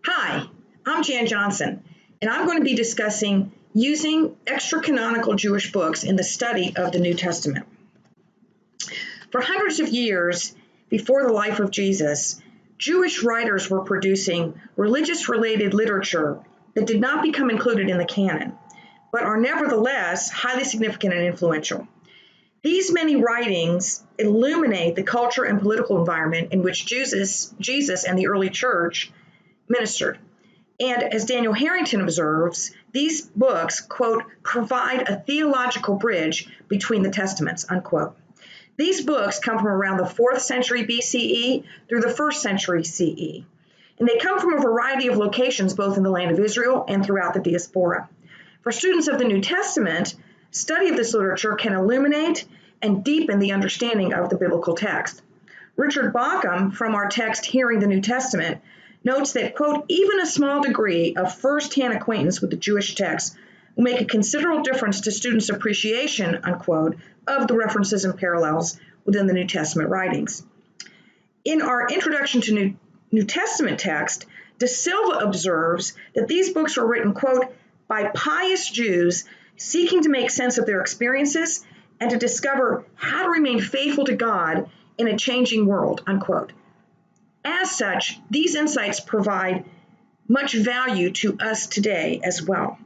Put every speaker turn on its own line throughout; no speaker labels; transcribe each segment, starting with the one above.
Hi, I'm Jan Johnson, and I'm going to be discussing using extra-canonical Jewish books in the study of the New Testament. For hundreds of years before the life of Jesus, Jewish writers were producing religious-related literature that did not become included in the canon, but are nevertheless highly significant and influential. These many writings illuminate the culture and political environment in which Jesus and the early church ministered. And as Daniel Harrington observes, these books, quote, provide a theological bridge between the testaments, unquote. These books come from around the 4th century BCE through the 1st century CE. And they come from a variety of locations, both in the land of Israel and throughout the diaspora. For students of the New Testament, study of this literature can illuminate and deepen the understanding of the biblical text. Richard Bauckham, from our text Hearing the New Testament, notes that, quote, even a small degree of first-hand acquaintance with the Jewish text will make a considerable difference to students' appreciation, unquote, of the references and parallels within the New Testament writings. In our Introduction to New Testament text, De Silva observes that these books were written, quote, by pious Jews seeking to make sense of their experiences and to discover how to remain faithful to God in a changing world, unquote. As such, these insights provide much value to us today as well.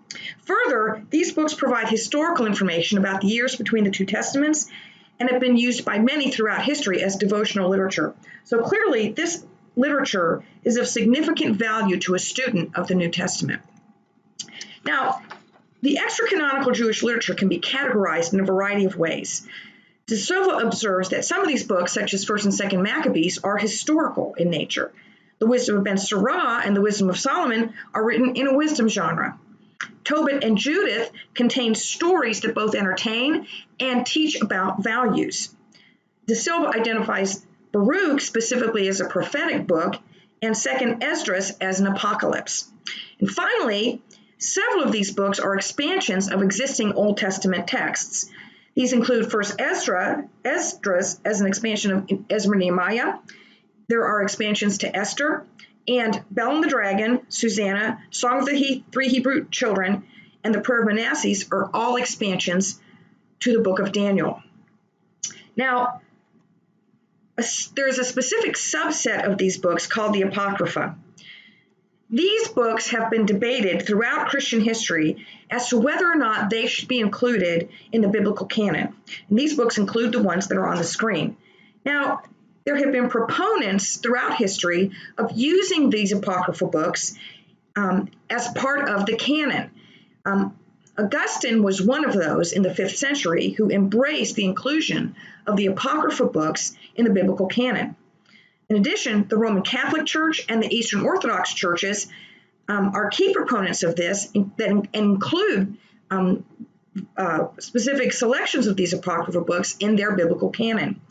Further, these books provide historical information about the years between the two testaments and have been used by many throughout history as devotional literature. So clearly, this literature is of significant value to a student of the New Testament. Now, the extra-canonical Jewish literature can be categorized in a variety of ways. De Silva observes that some of these books, such as 1st and 2nd Maccabees, are historical in nature. The Wisdom of Ben Sirah and the Wisdom of Solomon are written in a wisdom genre. Tobit and Judith contain stories that both entertain and teach about values. De Silva identifies Baruch specifically as a prophetic book and 2nd Esdras as an apocalypse. And finally, several of these books are expansions of existing Old Testament texts. These include 1st Esdras as an expansion of Ezra and Nehemiah. There are expansions to Esther, and Bel and the Dragon, Susanna, Song of the Three Hebrew Children, and the Prayer of Manasseh are all expansions to the book of Daniel. Now, there's a specific subset of these books called the Apocrypha. These books have been debated throughout Christian history as to whether or not they should be included in the biblical canon. And these books include the ones that are on the screen. Now, there have been proponents throughout history of using these apocryphal books as part of the canon. Augustine was one of those in the 5th century who embraced the inclusion of the apocryphal books in the biblical canon. In addition, the Roman Catholic Church and the Eastern Orthodox churches are key proponents of this and include specific selections of these apocryphal books in their biblical canon.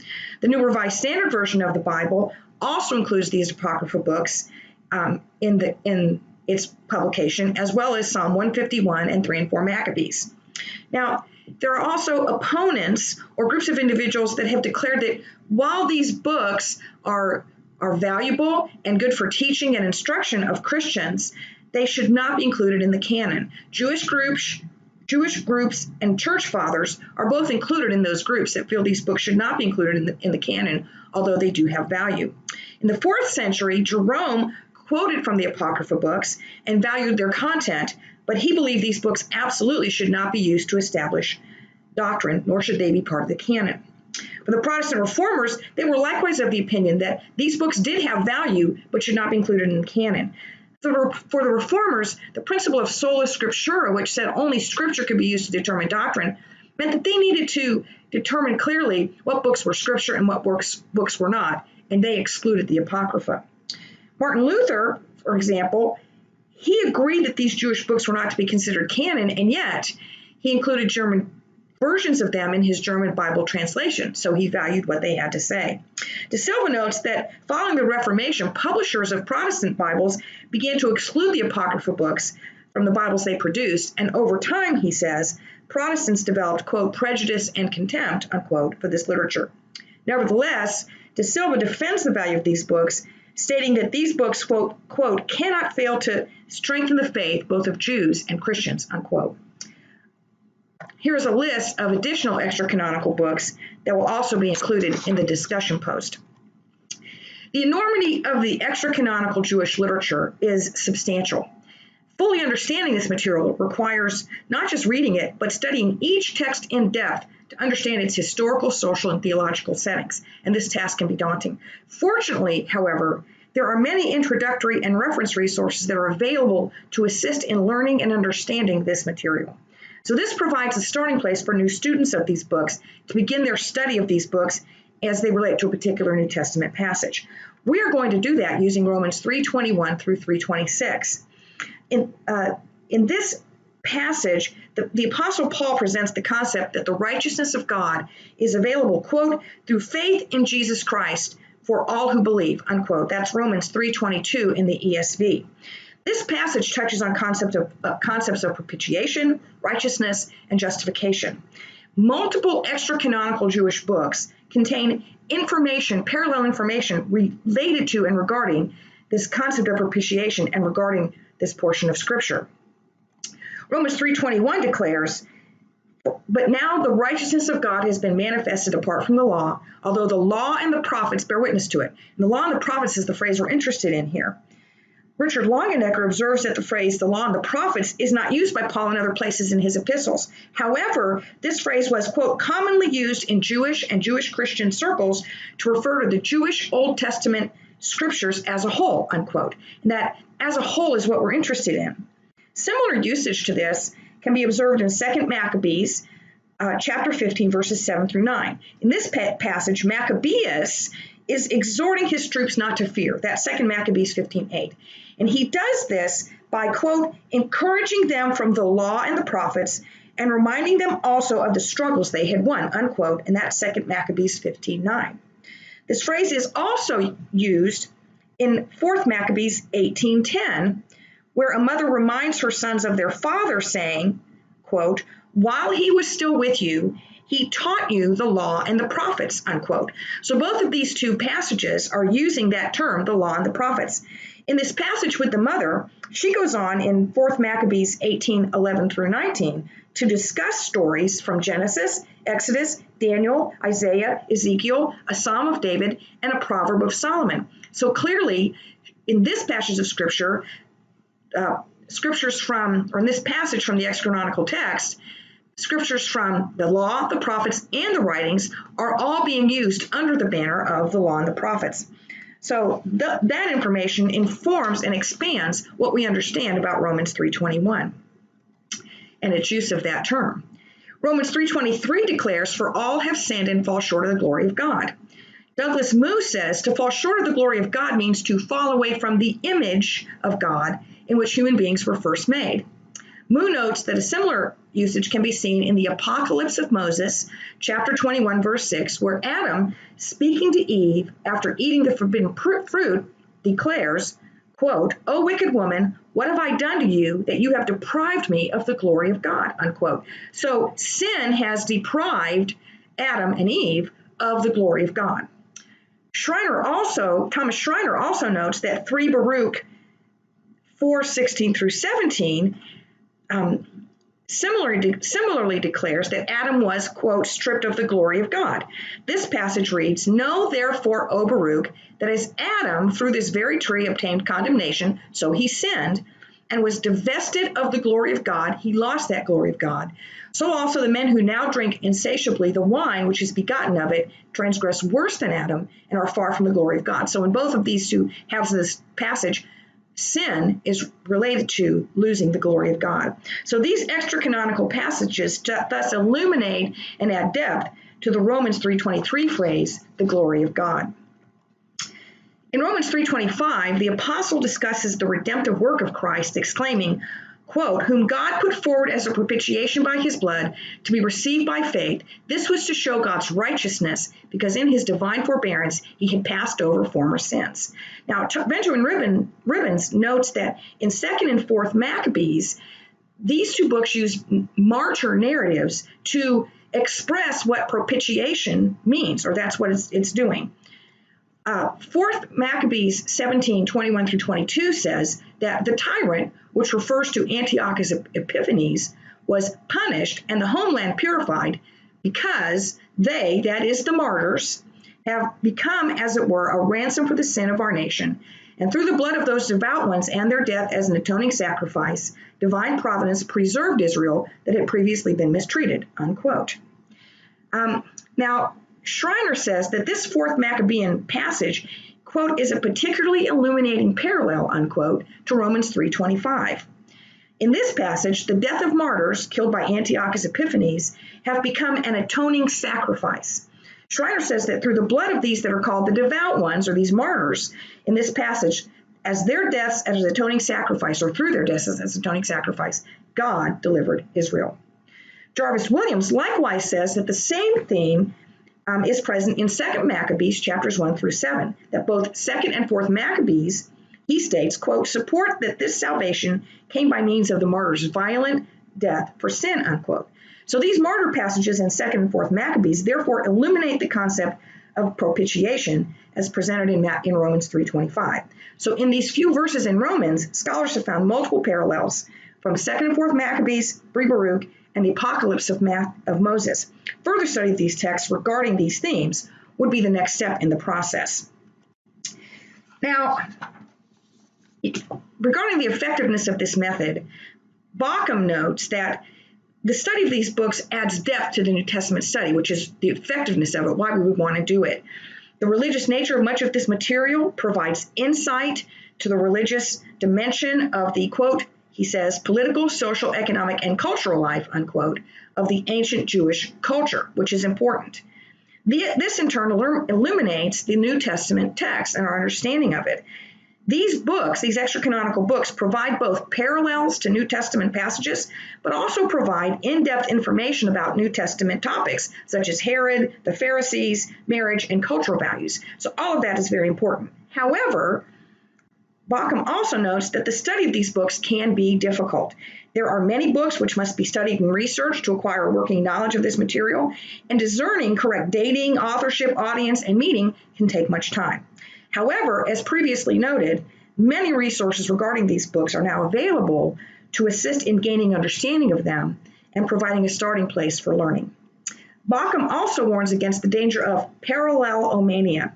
The New Revised Standard Version of the Bible also includes these apocryphal books in its publication, as well as Psalm 151 and 3 and 4 Maccabees. Now, there are also opponents or groups of individuals that have declared that while these books are valuable and good for teaching and instruction of Christians, they should not be included in the canon. Jewish groups and church fathers are both included in those groups that feel these books should not be included in the canon, although they do have value. In the 4th century, Jerome quoted from the Apocrypha books and valued their content, but he believed these books absolutely should not be used to establish doctrine, nor should they be part of the canon. For the Protestant reformers, they were likewise of the opinion that these books did have value, but should not be included in the canon. For the reformers, the principle of sola scriptura, which said only scripture could be used to determine doctrine, meant that they needed to determine clearly what books were scripture and what books were not, and they excluded the Apocrypha. Martin Luther, for example, he agreed that these Jewish books were not to be considered canon, and yet he included German versions of them in his German Bible translation, so he valued what they had to say. De Silva notes that following the Reformation, publishers of Protestant Bibles began to exclude the Apocrypha books from the Bibles they produced, and over time, he says, Protestants developed, quote, prejudice and contempt, unquote, for this literature. Nevertheless, De Silva defends the value of these books, stating that these books, quote, cannot fail to strengthen the faith both of Jews and Christians, unquote. Here's a list of additional extra-canonical books that will also be included in the discussion post. The enormity of the extra-canonical Jewish literature is substantial. Fully understanding this material requires not just reading it, but studying each text in depth to understand its historical, social, and theological settings, and this task can be daunting. Fortunately, however, there are many introductory and reference resources that are available to assist in learning and understanding this material. So this provides a starting place for new students of these books to begin their study of these books as they relate to a particular New Testament passage. We are going to do that using Romans 3:21 through 3:26. In this passage, the Apostle Paul presents the concept that the righteousness of God is available, quote, through faith in Jesus Christ for all who believe, unquote. That's Romans 3:22 in the ESV. This passage touches on concepts of propitiation, righteousness, and justification. Multiple extra-canonical Jewish books contain parallel information related to and regarding this concept of propitiation and regarding this portion of Scripture. Romans 3:21 declares, but now the righteousness of God has been manifested apart from the law, although the law and the prophets bear witness to it. And the law and the prophets is the phrase we're interested in here. Richard Longenecker observes that the phrase, the law and the prophets, is not used by Paul in other places in his epistles. However, this phrase was, quote, commonly used in Jewish and Jewish Christian circles to refer to the Jewish Old Testament scriptures as a whole, unquote. And that as a whole is what we're interested in. Similar usage to this can be observed in 2 Maccabees, chapter 15, verses 7 through 9. In this passage, Maccabeus is exhorting his troops not to fear. That's 2 Maccabees 15:8. And he does this by, quote, encouraging them from the law and the prophets and reminding them also of the struggles they had won, unquote, and that's 2 Maccabees 15:9. This phrase is also used in 4 Maccabees 18:10, where a mother reminds her sons of their father saying, quote, while he was still with you, he taught you the law and the prophets, unquote. So both of these two passages are using that term, the law and the prophets. In this passage with the mother, she goes on in 4 Maccabees 18:11 through 19 to discuss stories from Genesis, Exodus, Daniel, Isaiah, Ezekiel, a Psalm of David, and a Proverb of Solomon. So clearly, in this passage of Scripture, in this passage from the extra-canonical text, scriptures from the law, the prophets, and the writings are all being used under the banner of the law and the prophets. So that information informs and expands what we understand about Romans 3:21 and its use of that term. Romans 3:23 declares, for all have sinned and fall short of the glory of God. Douglas Moo says to fall short of the glory of God means to fall away from the image of God in which human beings were first made. Moo notes that a similar usage can be seen in the Apocalypse of Moses, chapter 21, verse 6, where Adam, speaking to Eve after eating the forbidden fruit, declares, quote, O wicked woman, what have I done to you that you have deprived me of the glory of God, unquote. So sin has deprived Adam and Eve of the glory of God. Thomas Schreiner also notes that 3 Baruch 4:16 through 17 similarly declares that Adam was, quote, stripped of the glory of God. This passage reads, know therefore, O Baruch, that as Adam through this very tree obtained condemnation, so he sinned, and was divested of the glory of God, he lost that glory of God. So also the men who now drink insatiably the wine which is begotten of it transgress worse than Adam and are far from the glory of God. So in both of these two halves of this passage, sin is related to losing the glory of God. So these extra-canonical passages thus illuminate and add depth to the Romans 3:23 phrase, the glory of God. In Romans 3:25, the apostle discusses the redemptive work of Christ, exclaiming, quote, whom God put forward as a propitiation by his blood to be received by faith. This was to show God's righteousness, because in his divine forbearance he had passed over former sins. Now, Benjamin Ribbons notes that in 2nd and 4th Maccabees, these two books use martyr narratives to express what propitiation means, or that's what it's doing. 4th Maccabees 17:21 through 22 says that the tyrant, which refers to Antiochus Epiphanes, was punished and the homeland purified because they, that is the martyrs, have become, as it were, a ransom for the sin of our nation. And through the blood of those devout ones and their death as an atoning sacrifice, divine providence preserved Israel that had previously been mistreated, unquote. Now, Schreiner says that this 4th Maccabean passage, quote, is a particularly illuminating parallel, unquote, to Romans 3:25. In this passage, the death of martyrs killed by Antiochus Epiphanes have become an atoning sacrifice. Schreiner says that through the blood of these that are called the devout ones, or these martyrs, in this passage, as their deaths as an atoning sacrifice, or through their deaths as atoning sacrifice, God delivered Israel. Jarvis Williams likewise says that the same theme is present in 2nd Maccabees chapters 1 through 7, that both 2nd and 4th Maccabees, he states, quote, support that this salvation came by means of the martyrs' violent death for sin, unquote. So these martyr passages in 2nd and 4th Maccabees therefore illuminate the concept of propitiation as presented in Romans 3:25. So in these few verses in Romans, scholars have found multiple parallels from 2nd and 4th Maccabees, Baruch, and the Apocalypse of Moses. Further study of these texts regarding these themes would be the next step in the process. Now, regarding the effectiveness of this method, Bauckham notes that the study of these books adds depth to the New Testament study, which is the effectiveness of it, why we would want to do it. The religious nature of much of this material provides insight to the religious dimension of the, quote, he says, political, social, economic, and cultural life, unquote, of the ancient Jewish culture, which is important. This in turn illuminates the New Testament text and our understanding of it. These books, these extra-canonical books, provide both parallels to New Testament passages, but also provide in-depth information about New Testament topics, such as Herod, the Pharisees, marriage, and cultural values. So all of that is very important. However, Bauckham also notes that the study of these books can be difficult. There are many books which must be studied and researched to acquire a working knowledge of this material, and discerning correct dating, authorship, audience, and meaning can take much time. However, as previously noted, many resources regarding these books are now available to assist in gaining understanding of them and providing a starting place for learning. Bauckham also warns against the danger of parallelomania,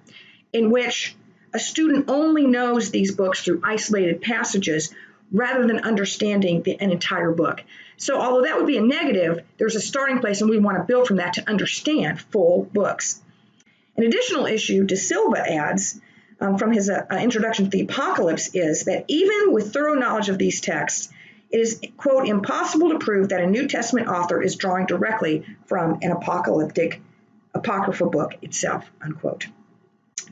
in which a student only knows these books through isolated passages rather than understanding an entire book. So although that would be a negative, there's a starting place, and we want to build from that to understand full books. An additional issue De Silva adds from his introduction to the Apocalypse is that even with thorough knowledge of these texts, it is, quote, impossible to prove that a New Testament author is drawing directly from an apocryphal book itself, unquote.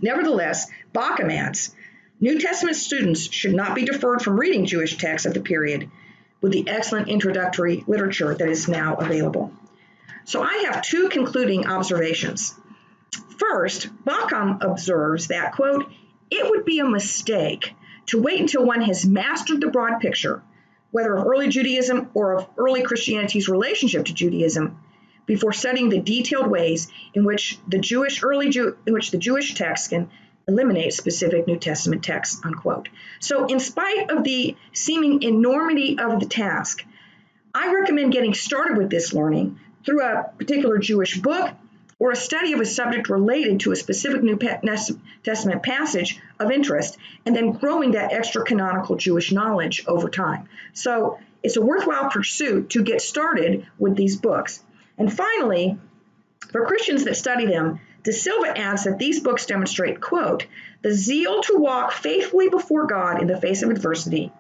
Nevertheless, Bauckham adds, New Testament students should not be deferred from reading Jewish texts of the period with the excellent introductory literature that is now available. So I have two concluding observations. First, Bauckham observes that, quote, it would be a mistake to wait until one has mastered the broad picture, whether of early Judaism or of early Christianity's relationship to Judaism, before studying the detailed ways in which the Jewish text can eliminate specific New Testament texts, unquote. So in spite of the seeming enormity of the task, I recommend getting started with this learning through a particular Jewish book or a study of a subject related to a specific New Testament passage of interest, and then growing that extra-canonical Jewish knowledge over time. So it's a worthwhile pursuit to get started with these books. And finally, for Christians that study them, De Silva adds that these books demonstrate, quote, the zeal to walk faithfully before God in the face of adversity,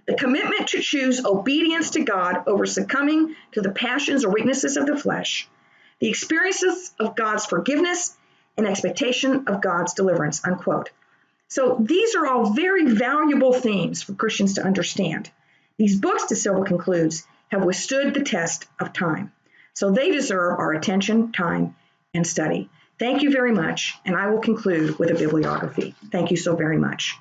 the commitment to choose obedience to God over succumbing to the passions or weaknesses of the flesh, the experiences of God's forgiveness and expectation of God's deliverance, unquote. So these are all very valuable themes for Christians to understand. These books, De Silva concludes, have withstood the test of time. So they deserve our attention, time, and study. Thank you very much, and I will conclude with a bibliography. Thank you so very much.